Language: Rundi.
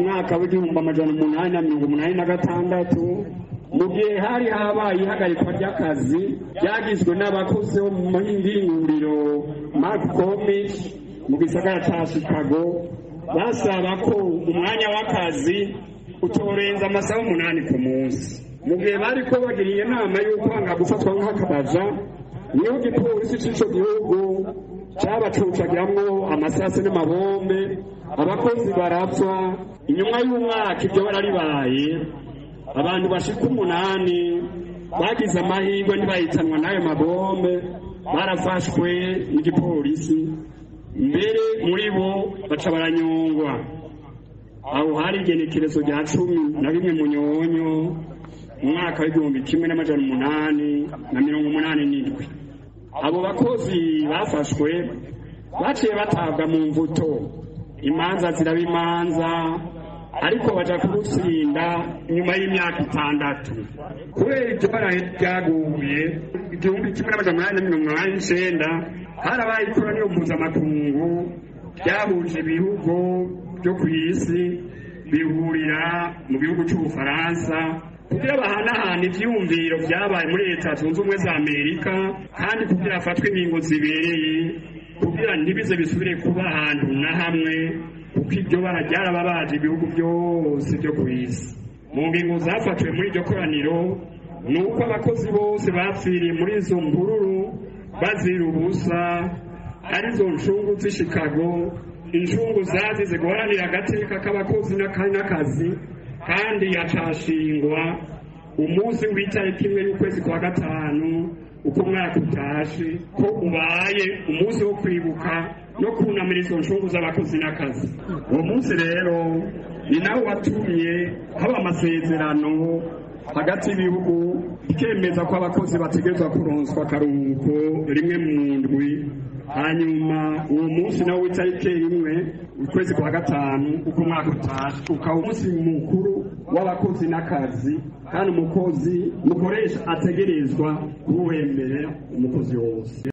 mwaka w'1886 mu gihe hari habaye ihagarikwa ry'akazi ryagizwe n'abakozi bo mu mahinguriro McCormick mu gisagara ca Chicago basaba ko umwanya w'akazi utorenza amasaha 8 ku munsi. Mu gihe bariko bagiriye inama y'uko hanga gufatwa nk'akabaja, niyo gipolisi c'ico gihugu cabacucagiramwo amasase n'amabombe, abakozi barapfa. Inyuma y'umwaka ibyo bararibaye, abantu bashika 8 bagize amahirwe ntibahitanwa n'ayo mabombe, barafashwe n'igipolisi, mbere muri bo baca baranyongwa. Aho hari igenekerezo rya 11 Munyonyo umwaka w'1887. Abo bakozi bafashwe baciye batabwa mu mvuto, imanza ziraba imanza, ariko baja kubutsinda nyuma y'imyaka 6. Kubera ibyo baraguye 1889 harabaye ikoraniro mpuzamakungu ryahuje ibihugu byo ku isi bihurira mu gihugu cy'Ubufaransa kugira bahanahana ivyumviro vyabaye muri Leta Zunze Ubumwe za Amerika, kandi kugira afatwe ingingo zibereye kugira ntibize bisubire kuba ahantu na hamwe, kuko ibyo byarababaje ibihugu byose byo ku isi. Mu ngingo zafatwe muri iryo koraniro nuko abakozi bose bapfiriye muri izo mvururu bazira ubusa, arizo nshungu z'i Chicago, inshungu zazize guharanira agateka k'abakozi n'akazi, kandi yacashingwa umunsi w'itariki 1 y'ukwezi kwa gatanu uko umwaka utashe, ko ubaye umunsi wo kwibuka no kunamira izo nshungu z'abakozi n'akazi. Uwo munsi rero ni nawo watumye haba amasezerano hagati y'ibihugu ikemeza ko abakozi bategerezwa kuronswa akaruhuko rimwe mu ndwi. Hanyuma uwo munsi nawo w'itariki 1 ukwezi kwa gatanu uko umwaka utashe ukaba umunsi mukuru w'abakozi n'akazi, kandi umukoresha ategerezwa kuwemera umukozi wose.